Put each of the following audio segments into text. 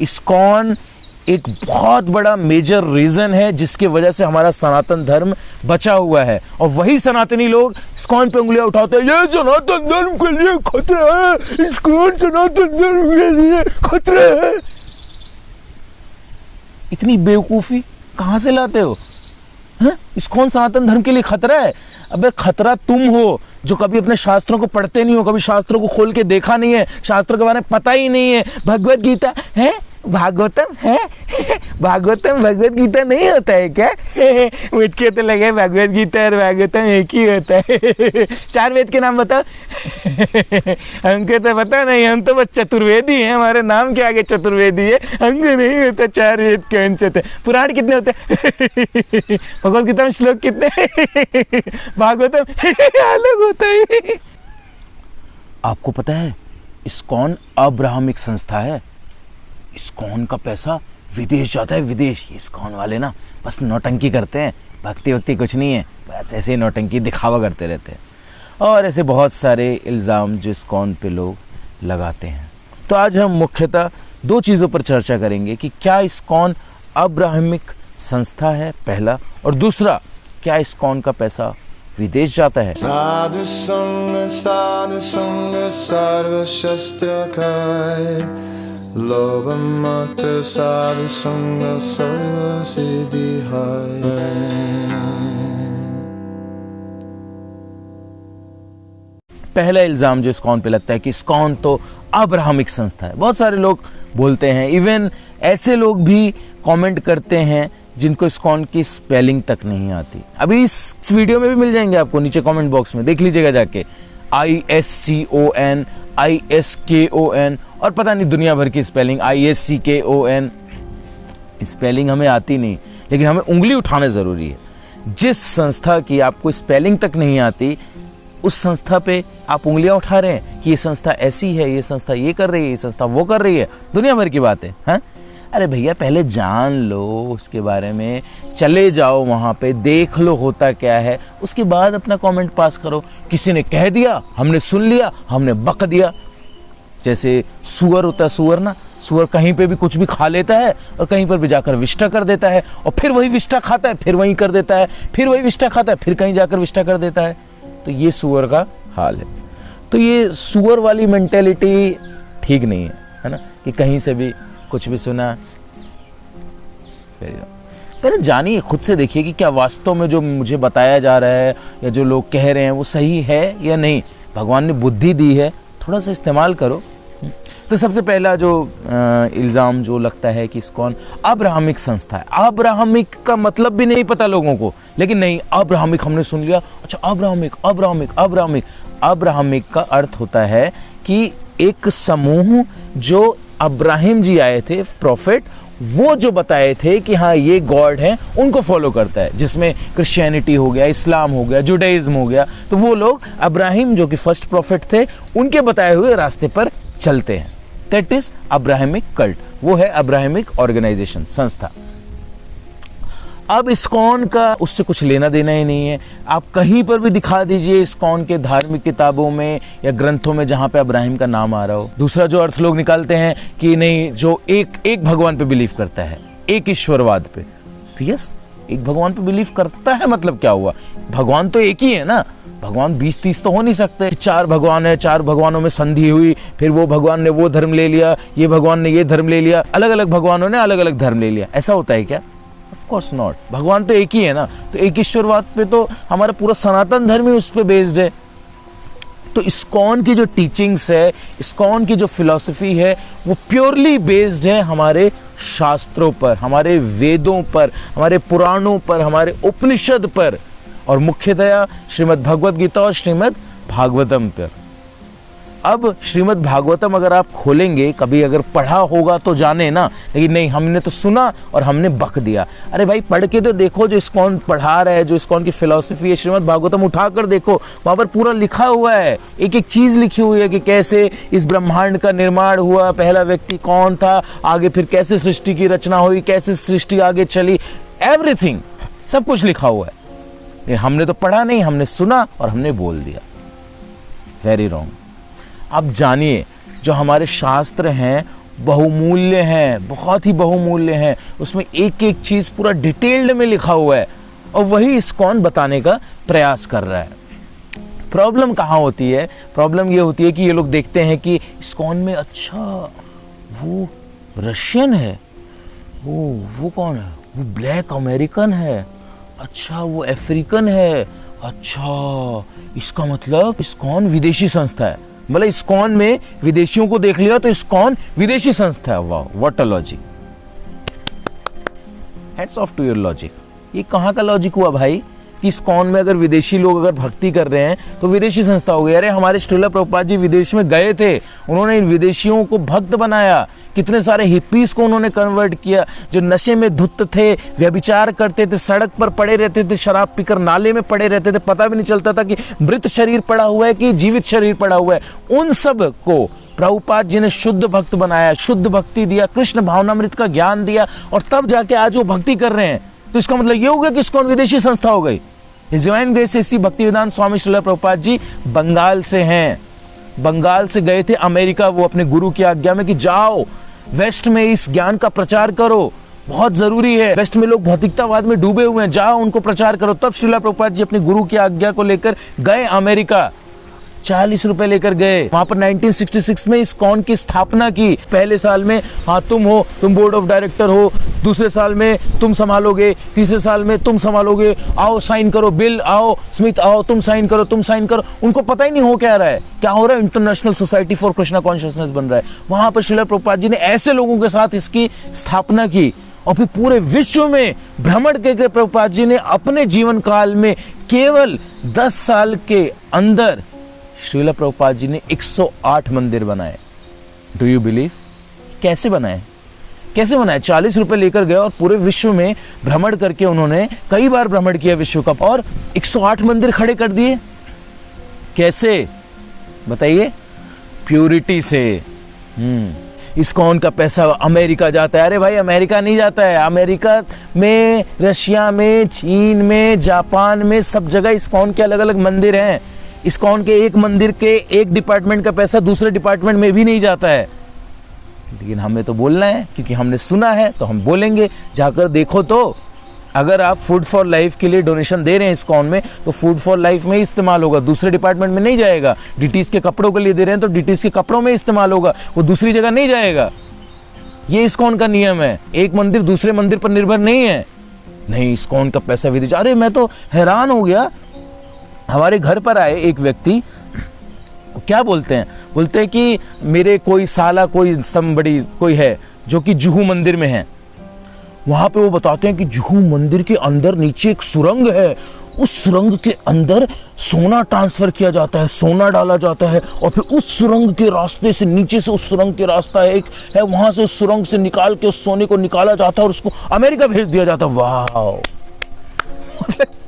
ISKCON एक बहुत बड़ा मेजर रीजन है जिसकी वजह से हमारा सनातन धर्म बचा हुआ है। और वही सनातनी लोग इस्कॉन पे उंगलियां उठाते हैं, ये सनातन धर्म के लिए खतरा है, इस्कॉन सनातन धर्म के लिए खतरा है। इतनी बेवकूफी कहां से लाते हो? इस्कॉन सनातन धर्म के लिए खतरा है? अबे खतरा तुम हो जो कभी अपने शास्त्रों को पढ़ते नहीं हो, कभी शास्त्रों को खोल के देखा नहीं है, शास्त्रों के बारे में पता ही नहीं है। भगवत गीता है, भागवतम है, भागवतम भगवत गीता नहीं होता है क्या? मुझके तो लगे भगवत गीता और भागवतम एक ही होता है। 4 वेद के नाम बताओ। हमको तो पता नहीं, हम तो बस चतुर्वेदी हैं, हमारे नाम के आगे चतुर्वेदी है, हमको नहीं होता 4 वेद कौन से थे। पुराण कितने होते हैं? भगवत गीता में श्लोक कितने? भागवतम अलग होता है। आपको पता है इस्कॉन अब्राहमिक संस्था है। इस्कॉन का पैसा विदेश जाता है, विदेश। इस्कॉन वाले ना बस नौटंकी करते हैं, भक्ति वक्ति कुछ नहीं है, बस ऐसे ही नौटंकी दिखावा करते रहते हैं। और ऐसे बहुत सारे इल्ज़ाम जो इस्कॉन पे लोग लगाते हैं। तो आज हम मुख्यतः 2 चीज़ों पर चर्चा करेंगे कि क्या इस्कॉन अब्राहमिक संस्था है, पहला, और दूसरा क्या इस्कॉन का पैसा विदेश जाता है। साधु संग सर्व शस्त्र खाए, लोभ मात्र साधु संग सर्व सिद्धि है। पहला इल्जाम जो इस्कॉन पे लगता है कि इस्कॉन तो अब्राहमिक संस्था है। बहुत सारे लोग बोलते हैं, इवन ऐसे लोग भी कमेंट करते हैं जिनको इस्कॉन की स्पेलिंग तक नहीं आती। अभी इस वीडियो में भी मिल जाएंगे आपको, नीचे कमेंट बॉक्स में देख लीजिएगा जाके, ISCON, ISKON और पता नहीं दुनिया भर की स्पेलिंग, ISCKON। स्पेलिंग हमें आती नहीं, लेकिन हमें उंगली उठाना जरूरी है। जिस संस्था की आपको स्पेलिंग तक नहीं आती, उस संस्था पे आप उंगलियां उठा रहे हैं कि ये संस्था ऐसी है, ये संस्था ये कर रही है, ये संस्था वो कर रही है, दुनिया भर की बात है। अरे भैया पहले जान लो उसके बारे में, चले जाओ वहां पे, देख लो होता क्या है, उसके बाद अपना कमेंट पास करो। किसी ने कह दिया, हमने सुन लिया, हमने बक दिया। जैसे सुअर होता है, सुअर ना, सुअर कहीं पे भी कुछ भी खा लेता है और कहीं पर भी जाकर विष्ठा कर देता है, और फिर वही विष्ठा खाता है, फिर वहीं कर देता है, फिर वही विष्ठा खाता है, फिर कहीं जाकर विष्ठा कर देता है। तो ये सुअर का हाल है। तो ये सुअर वाली मेंटेलिटी ठीक नहीं है ना, कि कहीं से भी कुछ भी सुना। पहले जानिए, खुद से देखिए कि क्या वास्तव में जो मुझे बताया जा रहा है या जो लोग कह रहे हैं वो सही है या नहीं। भगवान ने बुद्धि दी है, थोड़ा सा इस्तेमाल करो। तो सबसे पहला जो इल्ज़ाम जो लगता है कि इस्कॉन अब्राहमिक संस्था है। अब्राहमिक का मतलब भी नहीं पता लोगों को, लेकिन नहीं, अब्राहमिक हमने सुन लिया, अच्छा अब्राहमिक अब्राहमिक अब्राहमिक। अब्राहमिक का अर्थ होता है कि एक समूह जो अब्राहिम जी आए थे प्रॉफिट, वो जो बताए थे कि हाँ ये गॉड है, उनको फॉलो करता है, जिसमें क्रिश्चियनिटी हो गया, इस्लाम हो गया, जुडाइज्म हो गया। तो वो लोग अब्राहिम जो कि फर्स्ट प्रॉफिट थे, उनके बताए हुए रास्ते पर चलते हैं। दैट इज अब्राहमिक कल्ट, वो है अब्राहमिक ऑर्गेनाइजेशन, संस्था। अब इस्कॉन का उससे कुछ लेना देना ही नहीं है। आप कहीं पर भी दिखा दीजिए इस्कॉन के धार्मिक किताबों में या ग्रंथों में जहां पे अब्राहिम का नाम आ रहा हो। दूसरा जो अर्थ लोग निकालते हैं कि नहीं, जो एक भगवान पे बिलीव करता है, एक ईश्वरवाद पे, तो यस, एक भगवान पे बिलीव करता है, मतलब क्या हुआ? भगवान तो एक ही है ना, भगवान 20-30 तो हो नहीं सकते। 4 भगवान है, 4 भगवानों में संधि हुई, फिर वो भगवान ने वो धर्म ले लिया, ये भगवान ने ये धर्म ले लिया, अलग अलग भगवानों ने अलग अलग धर्म ले लिया। ऐसा होता है क्या? Of course not. भगवान तो एक ही है ना। तो एक ईश्वरवाद पे तो हमारा पूरा सनातन धर्म ही उस पे बेस्ड है। तो इस्कॉन की जो टीचिंग्स है, इस्कॉन की जो फिलॉसफी है, वो प्योरली बेस्ड है हमारे शास्त्रों पर, हमारे वेदों पर, हमारे पुराणों पर, हमारे उपनिषद पर, और मुख्यतया श्रीमद् भगवत गीता और श्रीमद् भागवतम पर। अब श्रीमद् भागवतम अगर आप खोलेंगे, कभी अगर पढ़ा होगा तो जाने ना, लेकिन नहीं, हमने तो सुना और हमने बक दिया। अरे भाई पढ़ के तो देखो, जो इस्कॉन पढ़ा रहा है, जो इस्कॉन की फिलॉसफी है, श्रीमद् भागवतम उठा कर देखो, वहां पर पूरा लिखा हुआ है, एक एक चीज लिखी हुई है कि कैसे इस ब्रह्मांड का निर्माण हुआ, पहला व्यक्ति कौन था, आगे फिर कैसे सृष्टि की रचना हुई, कैसे सृष्टि आगे चली, एवरीथिंग, सब कुछ लिखा हुआ है। हमने तो पढ़ा नहीं, हमने सुना और हमने बोल दिया। Very wrong. आप जानिए, जो हमारे शास्त्र हैं बहुमूल्य हैं, बहुत ही बहुमूल्य हैं। उसमें एक एक चीज पूरा डिटेल्ड में लिखा हुआ है और वही इस्कॉन बताने का प्रयास कर रहा है। प्रॉब्लम कहाँ होती है? प्रॉब्लम ये होती है कि ये लोग देखते हैं कि इस्कॉन में अच्छा वो रशियन है, वो कौन है, वो ब्लैक अमेरिकन है, अच्छा वो अफ्रीकन है, अच्छा इसका मतलब इस्कॉन विदेशी संस्था है। मतलब इस्कॉन में विदेशियों को देख लिया तो इस्कॉन विदेशी संस्था है। वाह, what a logic, hats off to your logic. ये कहाँ का लॉजिक हुआ भाई कि इस्कॉन में अगर विदेशी लोग अगर भक्ति कर रहे हैं तो विदेशी संस्था हो गई? अरे हमारे श्रील प्रभुपाद जी विदेश में गए थे, उन्होंने इन विदेशियों को भक्त बनाया, कितने सारे हिप्पीज को उन्होंने कन्वर्ट किया, जो नशे में धुत थे, व्यभिचार करते थे, सड़क पर पड़े रहते थे, शराब पीकर नाले में पड़े रहते थे, पता भी नहीं चलता था कि मृत शरीर पड़ा हुआ है कि जीवित शरीर पड़ा हुआ है। उन सब को प्रभुपाद जी ने शुद्ध भक्त बनाया, शुद्ध भक्ति दिया, कृष्ण भावनामृत का ज्ञान दिया और तब जाके आज वो भक्ति कर रहे हैं। तो इसका मतलब ये हो गया कि इस्कॉन विदेशी संस्था हो गई। डिवाइन ग्रेस से इसी भक्तिवेदांत स्वामी श्रील प्रभुपाद जी बंगाल से हैं। बंगाल से गए थे अमेरिका, वो अपने गुरु की आज्ञा में कि जाओ वेस्ट में इस ज्ञान का प्रचार करो, बहुत जरूरी है। वेस्ट में लोग भौतिकतावाद में डूबे हुए हैं, जाओ उनको प्रचार करो। तब श्रील प्रभुपाद जी अपने गुरु की आज्ञा को लेकर गए अमेरिका, 40 रुपए लेकर गए। वहां पर 1966 में इस्कॉन की स्थापना की। पहले साल में हाँ तुम हो, तुम बोर्ड ऑफ डायरेक्टर हो, दूसरे साल में तुम संभालोगे, तीसरे साल में तुम संभालोगे, आओ साइन करो, बिल आओ, स्मिथ आओ, तुम साइन करो, तुम साइन करो। उनको पता ही नहीं हो क्या रहा है, क्या हो रहा है, international society for Krishna consciousness बन रहा है। वहां पर श्रील प्रभुपाद जी ने ऐसे लोगों के साथ इसकी स्थापना की और फिर पूरे विश्व में भ्रमण करके प्रभुपाद जी ने अपने जीवन काल में केवल 10 साल के अंदर श्रील प्रभुपाद जी ने 108 मंदिर बनाए। Do you believe? कैसे बनाए? 40 रुपए लेकर गए और पूरे विश्व में भ्रमण करके उन्होंने कई बार भ्रमण किया विश्व का और 108 मंदिर खड़े कर दिए। कैसे बताइए? प्यूरिटी से। इस्कॉन का पैसा अमेरिका जाता है। अरे भाई अमेरिका नहीं जाता है, अमेरिका में, रशिया में, चीन में, जापान में, सब जगह इस्कॉन के अलग अलग मंदिर हैं। इस्कॉन के एक मंदिर के एक डिपार्टमेंट का पैसा दूसरे डिपार्टमेंट में भी नहीं जाता है। लेकिन हमें तो बोलना है क्योंकि हमने सुना है तो हम बोलेंगे। जाकर देखो तो अगर आप फूड फॉर लाइफ के लिए डोनेशन दे रहे हैं इस्कॉन में तो फूड फॉर लाइफ में ही इस्तेमाल होगा, दूसरे डिपार्टमेंट में नहीं जाएगा। डीटीज के कपड़ों के लिए दे रहे हैं तो डीटीज के कपड़ों में इस्तेमाल होगा, वो दूसरी जगह नहीं जाएगा। ये इस्कॉन का नियम है। एक मंदिर दूसरे मंदिर पर निर्भर नहीं है। नहीं, इस्कॉन का पैसा विदेश। अरे मैं तो हैरान हो गया, हमारे घर पर आए एक व्यक्ति, क्या बोलते हैं कि मेरे कोई साला कोई समबड़ी कोई है जो कि जुहू मंदिर में है। वहां पे वो बताते हैं कि जुहू मंदिर के अंदर नीचे एक सुरंग है, उस सुरंग के अंदर सोना ट्रांसफर किया जाता है, सोना डाला जाता है और फिर उस सुरंग के रास्ते से, नीचे से उस सुरंग के रास्ता एक है, वहां से उस सुरंग से निकाल के उस सोने को निकाला जाता है और उसको अमेरिका भेज दिया जाता है। वाह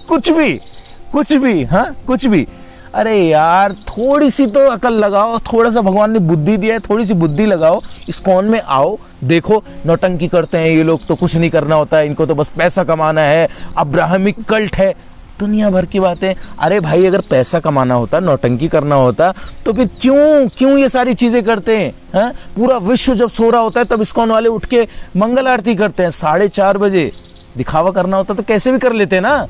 कुछ भी हाँ, कुछ भी। अरे यार थोड़ी सी तो अकल लगाओ, थोड़ा सा भगवान ने बुद्धि दिया है, थोड़ी सी बुद्धि लगाओ। इस्कॉन में आओ, देखो नौटंकी करते हैं ये लोग, तो कुछ नहीं करना होता है इनको, तो बस पैसा कमाना है, अब्राहमिक कल्ट है, दुनिया भर की बातें। अरे भाई अगर पैसा कमाना होता, नौटंकी करना होता तो फिर क्यों ये सारी चीजें करते हैं? पूरा विश्व जब सो रहा होता है तब इस्कॉन वाले उठ के मंगल आरती करते हैं 4:30 बजे। दिखावा करना होता तो कैसे भी कर लेते ना।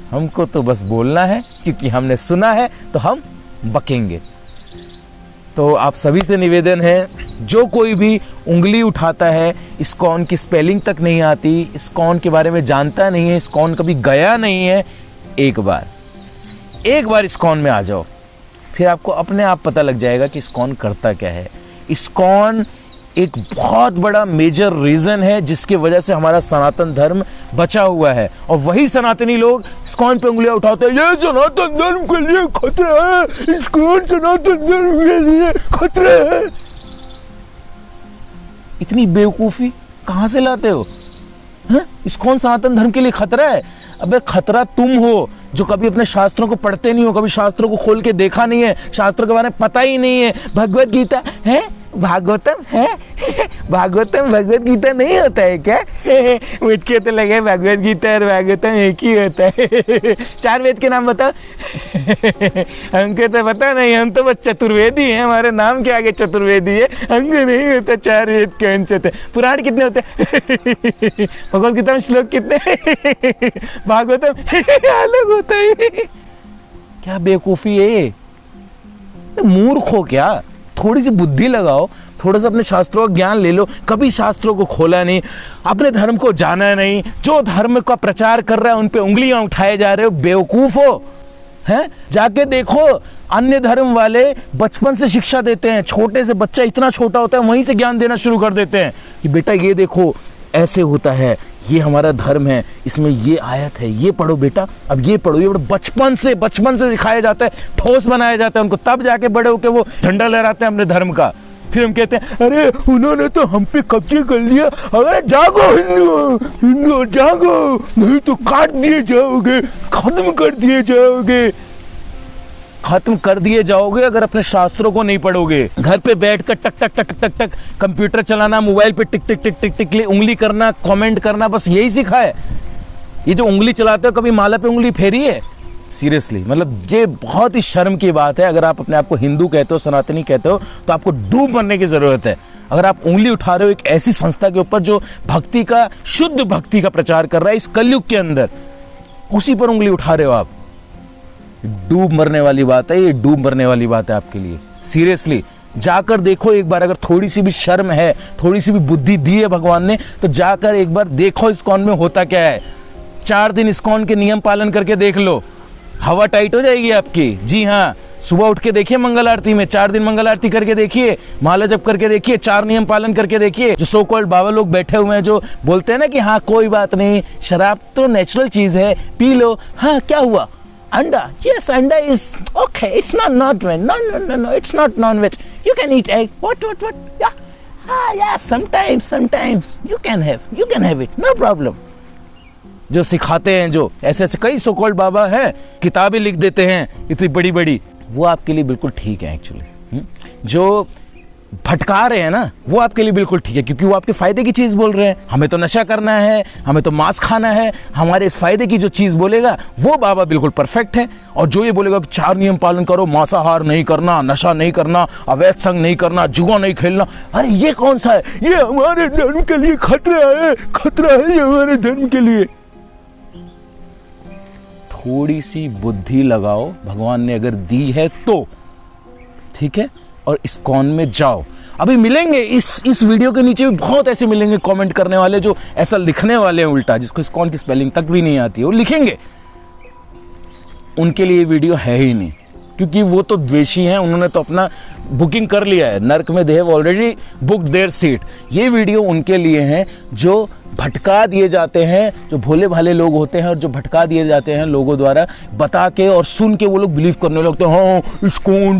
हमको तो बस बोलना है क्योंकि हमने सुना है तो हम बकेंगे। तो आप सभी से निवेदन है, जो कोई भी उंगली उठाता है, इस्कॉन की स्पेलिंग तक नहीं आती, इस्कॉन के बारे में जानता नहीं है, इस्कॉन कभी गया नहीं है, एक बार इस्कॉन में आ जाओ, फिर आपको अपने आप पता लग जाएगा कि इस्कॉन करता क्या है। इस्कॉन एक बहुत बड़ा मेजर रीजन है जिसकी वजह से हमारा सनातन धर्म बचा हुआ है। और वही सनातनी लोग इस्कॉन पे उंगलियां उठाते हैं, ये सनातन धर्म के लिए खतरा है, इस्कॉन सनातन धर्म के लिए खतरा है। इतनी बेवकूफी कहां से लाते हो? इस्कॉन सनातन धर्म के लिए खतरा है? अबे खतरा तुम हो जो कभी अपने शास्त्रों को पढ़ते नहीं हो, कभी शास्त्रों को खोल के देखा नहीं है, शास्त्रों के बारे में पता ही नहीं है। भगवत गीता है, भागवतम है, भागवतम भगवत गीता नहीं होता है क्या? मुझको तो लगे भगवत गीता और भागवतम एक ही होता है। 4 वेद के नाम बताओ। हमको तो पता नहीं, हम तो बस चतुर्वेदी हैं, हमारे नाम के आगे चतुर्वेदी है, हमको नहीं होता 4 वेद कौन से थे। पुराण कितने होते हैं? भगवत गीता में श्लोक कितने? भागवतम अलग होता है। क्या बेवकूफी है ये? मूर्ख हो क्या? थोड़ी सी बुद्धि लगाओ, थोड़ा सा अपने शास्त्रों का ज्ञान ले लो। कभी शास्त्रों को खोला नहीं, अपने धर्म को जाना नहीं, जो धर्म का प्रचार कर रहा है उन पे उंगलियां उठाए जा रहे हो, बेवकूफ हो हैं? जाके देखो, अन्य धर्म वाले बचपन से शिक्षा देते हैं, छोटे से बच्चा इतना छोटा होता है वहीं से ज्ञान देना शुरू कर देते हैं कि बेटा ये देखो ऐसे होता है, ये हमारा धर्म है, इसमें ये आयत है, ये पढ़ो बेटा, अब ये पढ़ो। ये बचपन से सिखाया जाता है, ठोस बनाया जाता है उनको, तब जाके बड़े होके वो झंडा लहराते हैं अपने धर्म का। फिर हम कहते हैं अरे उन्होंने तो हम पे कब्जे कर लिया। अरे जागो हिंदू जागो, नहीं तो काट दिए जाओगे, खत्म कर दिए जाओगे। खत्म कर दिए जाओगे अगर अपने शास्त्रों को नहीं पढ़ोगे। घर पे बैठकर टक टक टक टक टक कंप्यूटर चलाना, मोबाइल पे टिक टिक टिक टिक टिक उंगली करना, कमेंट करना, बस यही सीखा है। ये जो उंगली चलाते हो, कभी माला पे उंगली फेरी है? सीरियसली, मतलब ये बहुत ही शर्म की बात है। अगर आप अपने आप को हिंदू कहते हो, सनातनी कहते हो, तो आपको डूब मरने की जरूरत है। अगर आप उंगली उठा रहे हो एक ऐसी संस्था के ऊपर जो भक्ति का, शुद्ध भक्ति का प्रचार कर रहा है इस कलयुग के अंदर, उसी पर उंगली उठा रहे हो आप, डूब मरने वाली बात है। ये डूब मरने वाली बात है आपके लिए। सीरियसली जाकर देखो एक बार, अगर थोड़ी सी भी शर्म है, थोड़ी सी भी बुद्धि दी है भगवान ने, तो जाकर एक बार देखो इस्कॉन में होता क्या है। 4 दिन इस्कॉन के नियम पालन करके देख लो, हवा टाइट हो जाएगी आपकी। जी हाँ, सुबह उठ के देखिए मंगल आरती में, 4 दिन मंगल आरती करके देखिए, माला जप करके देखिए, 4 नियम पालन करके देखिए। जो सो कॉल्ड बाबा लोग बैठे हुए हैं जो बोलते हैं ना कि हाँ कोई बात नहीं, शराब तो नेचुरल चीज है, पी लो। हाँ क्या हुआ? Anda, yes, anda is okay. It's not veg. No. It's not non-veg. You can eat egg. What? Yeah. Yeah. Sometimes you can have it. No problem. जो सिखाते हैं, जो ऐसे कई सो कॉल्ड बाबा हैं, किताबें लिख देते हैं इतनी बड़ी बड़ी, वो आपके लिए बिल्कुल ठीक है एक्चुअली। जो भटका रहे हैं ना, वो आपके लिए बिल्कुल ठीक है, क्योंकि वो आपके फायदे की चीज बोल रहे हैं। हमें तो नशा करना है, हमें तो मांस खाना है, हमारे इस फायदे की जो चीज बोलेगा वो बाबा बिल्कुल परफेक्ट है। और जो ये बोलेगा कि 4 नियम पालन करो, मांसाहार नहीं करना, नशा नहीं करना, अवैध संग नहीं करना, जुआ नहीं खेलना, अरे ये कौन सा है? ये हमारे धर्म के लिए खतरा है ये हमारे धर्म के लिए। थोड़ी सी बुद्धि लगाओ, भगवान ने अगर दी है तो ठीक है, और इस्कॉन में जाओ। अभी मिलेंगे इस वीडियो के नीचे भी बहुत ऐसे मिलेंगे कमेंट करने वाले जो ऐसा लिखने वाले हैं उल्टा, जिसको इस्कॉन की स्पेलिंग तक भी नहीं आती है, वो लिखेंगे। उनके लिए वीडियो है ही नहीं, क्योंकि वो तो द्वेषी हैं, उन्होंने तो अपना बुकिंग कर लिया है नर्क में, they have already booked there seat. ये वीडियो उनके लिए है जो भटका दिए जाते हैं, जो भोले भाले लोग होते हैं और जो भटका दिए जाते हैं लोगों द्वारा, बता के और सुन के वो लोग बिलीव करने लगते हैं हाँ इस्कॉन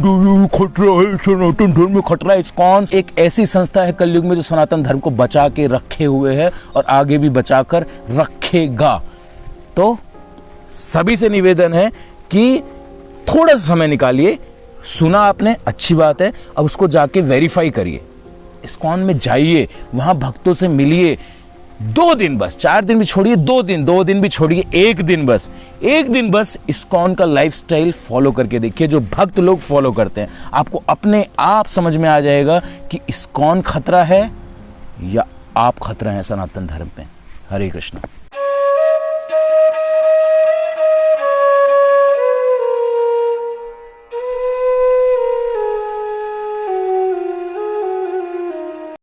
खतरा है, सनातन धर्म में खतरा है। इस्कॉन एक ऐसी संस्था है कलयुग में जो सनातन धर्म को बचा के रखे हुए है और आगे भी बचा कर रखेगा। तो सभी से निवेदन है कि थोड़ा सा समय निकालिए, सुना आपने, अच्छी बात है, अब उसको जाके वेरीफाई करिए, इस्कॉन में जाइए, वहां भक्तों से मिलिए। 2 दिन बस, 4 दिन भी छोड़िए, 2 दिन भी छोड़िए, 1 दिन बस इस्कॉन का लाइफस्टाइल फॉलो करके देखिए, जो भक्त लोग फॉलो करते हैं। आपको अपने आप समझ में आ जाएगा कि इस्कॉन खतरा है या आप खतरा है सनातन धर्म पे। हरे कृष्णा।